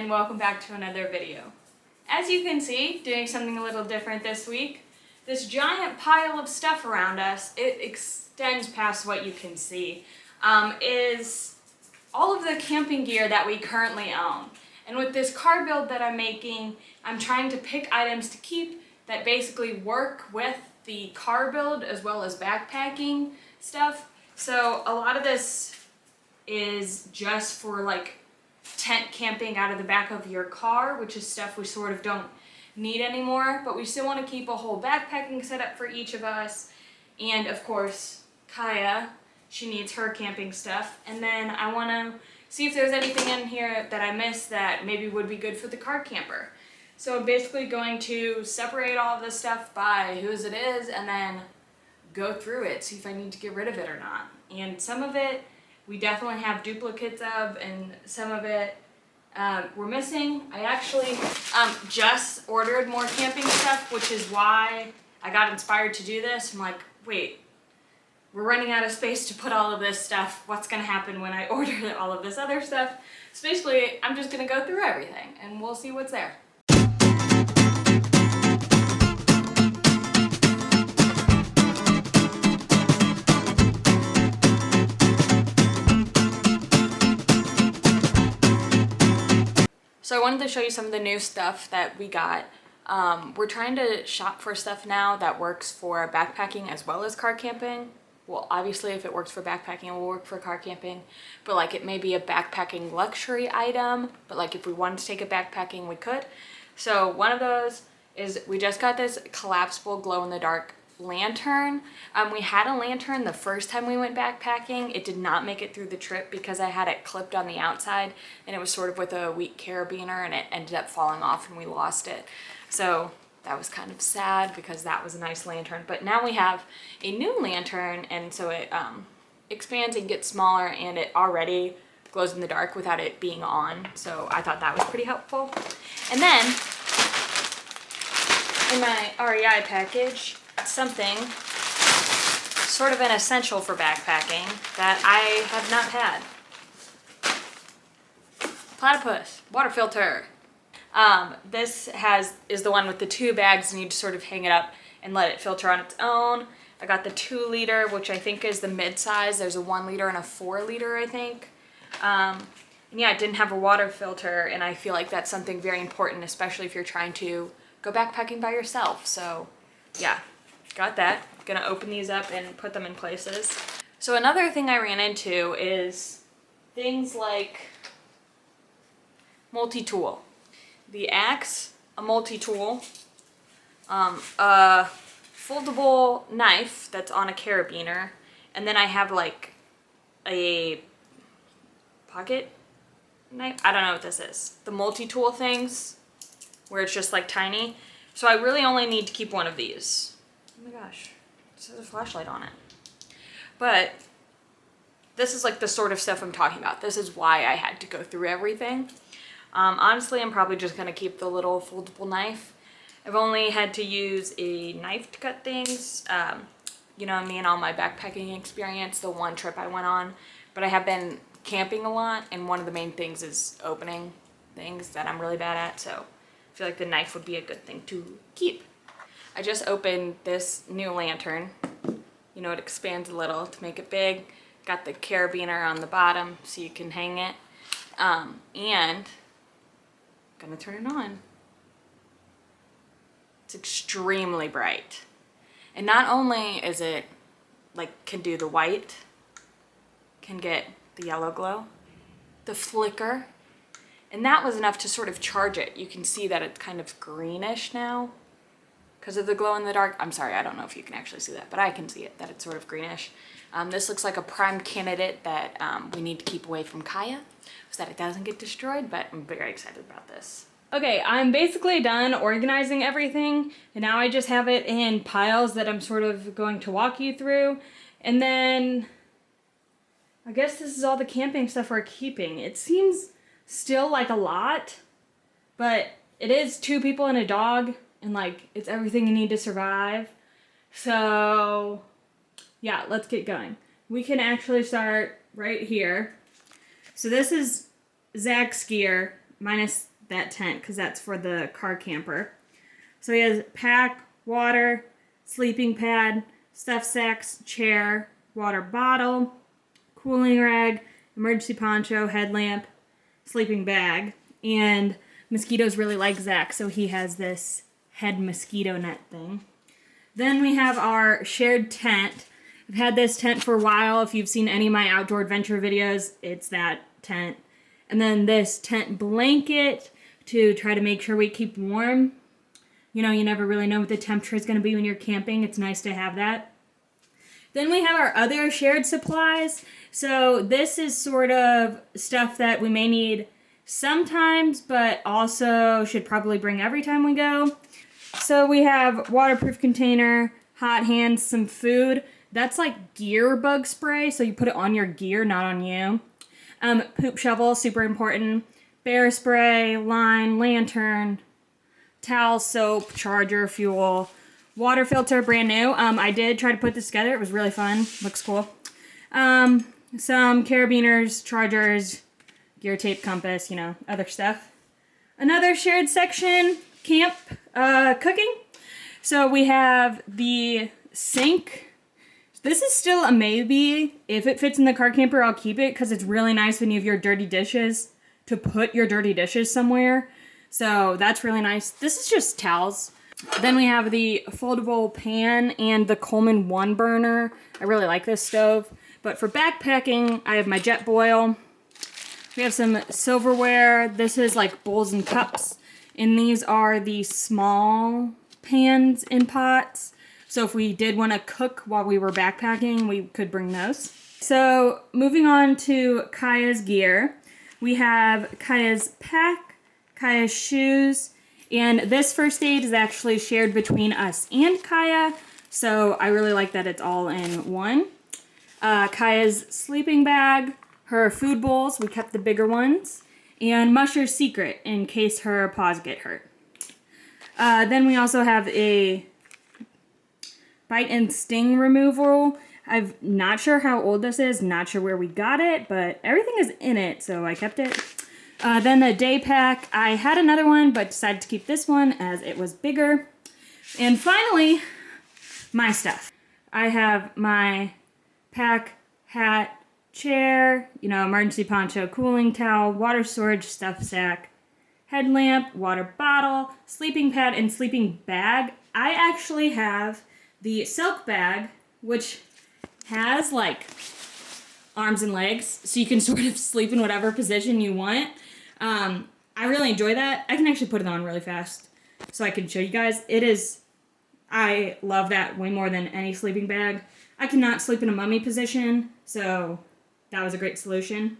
and welcome back to another video. As you can see, doing something a little different this week, this giant pile of stuff around us, it extends past what you can see, is all of the camping gear that we currently own. And with this car build that I'm making, I'm trying to pick items to keep that basically work with the car build as well as backpacking stuff. So a lot of this is just for like tent camping out of the back of your car, which is stuff we sort of don't need anymore, but we still want to keep a whole backpacking setup for each of us. And of course, Kaya, she needs her camping stuff. And then I want to see if there's anything in here that I missed that maybe would be good for the car camper. So I'm basically going to separate all of this stuff by whose it is and then go through it, see if I need to get rid of it or not. And some of it we definitely have duplicates of, and some of it we're missing. I actually just ordered more camping stuff, which is why I got inspired to do this. I'm like, wait, we're running out of space to put all of this stuff. What's gonna happen when I order all of this other stuff? So basically, I'm just gonna go through everything and we'll see what's there. So I wanted to show you some of the new stuff that we got. We're trying to shop for stuff now that works for backpacking as well as car camping. Well, obviously if it works for backpacking, it will work for car camping, but like it may be a backpacking luxury item, but like if we wanted to take it backpacking, we could. So one of those is we just got this collapsible glow-in-the-dark lantern. We had a lantern the first time we went backpacking. It did not make it through the trip because I had it clipped on the outside and it was sort of with a weak carabiner and it ended up falling off and we lost it. So that was kind of sad because that was a nice lantern. But now we have a new lantern, and so it expands and gets smaller, and it already glows in the dark without it being on. So I thought that was pretty helpful. And then in my REI package, something sort of an essential for backpacking that I have not had. Platypus water filter. This is the one with the 2 bags, and you just sort of hang it up and let it filter on its own. I got the 2 liter, which I think is the mid-size. There's a 1 liter and a 4 liter, I think. And yeah, it didn't have a water filter, and I feel like that's something very important, especially if you're trying to go backpacking by yourself. So yeah, got that. Gonna open these up and put them in places. So another thing I ran into is things like multi-tool. The axe, a multi-tool, a foldable knife that's on a carabiner, and then I have like a pocket knife. I don't know what this is. The multi-tool things where it's just like tiny. So I really only need to keep one of these. Oh my gosh, this has a flashlight on it. But this is like the sort of stuff I'm talking about. This is why I had to go through everything. Honestly, I'm probably just going to keep the little foldable knife. I've only had to use a knife to cut things, you know, me and all my backpacking experience, the one trip I went on. But I have been camping a lot, and one of the main things is opening things that I'm really bad at, so I feel like the knife would be a good thing to keep. I just opened this new lantern. You know, it expands a little to make it big. Got the carabiner on the bottom so you can hang it. And gonna turn it on. It's extremely bright. And not only is it like can do the white, can get the yellow glow, the flicker, and that was enough to sort of charge it. You can see that it's kind of greenish now because of the glow in the dark. I'm sorry, I don't know if you can actually see that, but I can see it, that it's sort of greenish. This looks like a prime candidate that we need to keep away from Kaya so that it doesn't get destroyed, but I'm very excited about this. Okay, I'm basically done organizing everything, and now I just have it in piles that I'm sort of going to walk you through. And then I guess this is all the camping stuff we're keeping. It seems still like a lot, but it is 2 people and a dog, and like it's everything you need to survive. So yeah, let's get going. We can actually start right here. So this is Zach's gear minus that tent because that's for the car camper. So he has pack, water, sleeping pad, stuff sacks, chair, water bottle, cooling rag, emergency poncho, headlamp, sleeping bag, and mosquitoes really like Zach, so he has this head mosquito net thing. Then we have our shared tent. I've had this tent for a while. If you've seen any of my outdoor adventure videos, it's that tent. And then this tent blanket to try to make sure we keep warm. You know, you never really know what the temperature is going to be when you're camping. It's nice to have that. Then we have our other shared supplies. So this is sort of stuff that we may need sometimes, but also should probably bring every time we go. So we have waterproof container, hot hands, some food. That's like gear bug spray, so you put it on your gear, not on you. Poop shovel, super important. Bear spray, line, lantern, towel, soap, charger, fuel, water filter, brand new. I did try to put this together. It was really fun. Looks cool. Some carabiners, chargers, gear tape, compass, you know, other stuff. Another shared section, camp, cooking. So we have the sink. This is still a maybe. If it fits in the car camper, I'll keep it because it's really nice when you have your dirty dishes to put your dirty dishes somewhere. So that's really nice. This is just towels. Then we have the foldable pan and the Coleman one burner. I really like this stove. But for backpacking, I have my Jetboil. We have some silverware. This is like bowls and cups. And these are the small pans and pots. So if we did want to cook while we were backpacking, we could bring those. So moving on to Kaya's gear. We have Kaya's pack, Kaya's shoes, and this first aid is actually shared between us and Kaya, so I really like that it's all in one. Kaya's sleeping bag, her food bowls, we kept the bigger ones, and Musher's secret in case her paws get hurt. Then we also have a bite and sting removal. I'm not sure how old this is, not sure where we got it, but everything is in it, so I kept it. Then the day pack, I had another one, but decided to keep this one as it was bigger. And finally, my stuff. I have my pack, hat, chair, you know, emergency poncho, cooling towel, water storage, stuff sack, headlamp, water bottle, sleeping pad, and sleeping bag. I actually have the silk bag, which has like arms and legs, so you can sort of sleep in whatever position you want. I really enjoy that. I can actually put it on really fast so I can show you guys. I love that way more than any sleeping bag. I cannot sleep in a mummy position, so that was a great solution.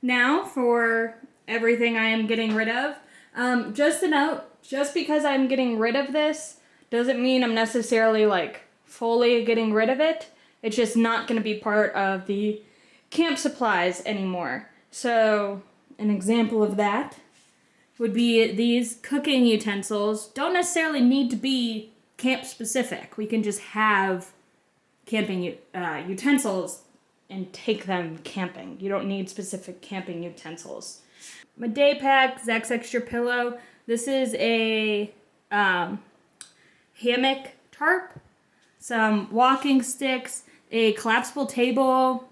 Now for everything I am getting rid of. Just a note, just because I'm getting rid of this doesn't mean I'm necessarily like fully getting rid of it. It's just not going to be part of the camp supplies anymore. So an example of that would be these cooking utensils. Don't necessarily need to be camp specific. We can just have camping utensils and take them camping. You don't need specific camping utensils. My day pack, Zach's extra pillow. This is a hammock tarp, some walking sticks, a collapsible table,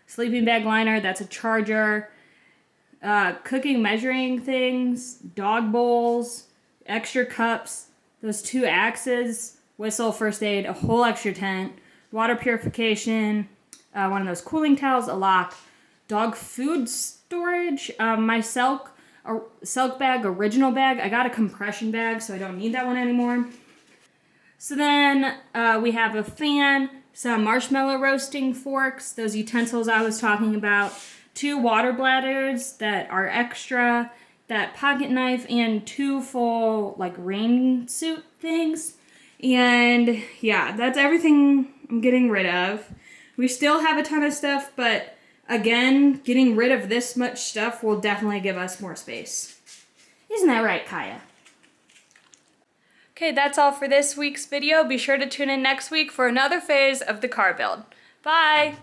sleeping bag liner, that's a charger, cooking measuring things, dog bowls, extra cups, those 2 axes, whistle, first aid, a whole extra tent, water purification, one of those cooling towels, a lock, dog food storage, my silk bag, original bag. I got a compression bag, so I don't need that one anymore. So then we have a fan, some marshmallow roasting forks, those utensils I was talking about, 2 water bladders that are extra, that pocket knife, and 2 full like rain suit things. And yeah, that's everything I'm getting rid of. We still have a ton of stuff, but again, getting rid of this much stuff will definitely give us more space. Isn't that right, Kaya? Okay, that's all for this week's video. Be sure to tune in next week for another phase of the car build. Bye!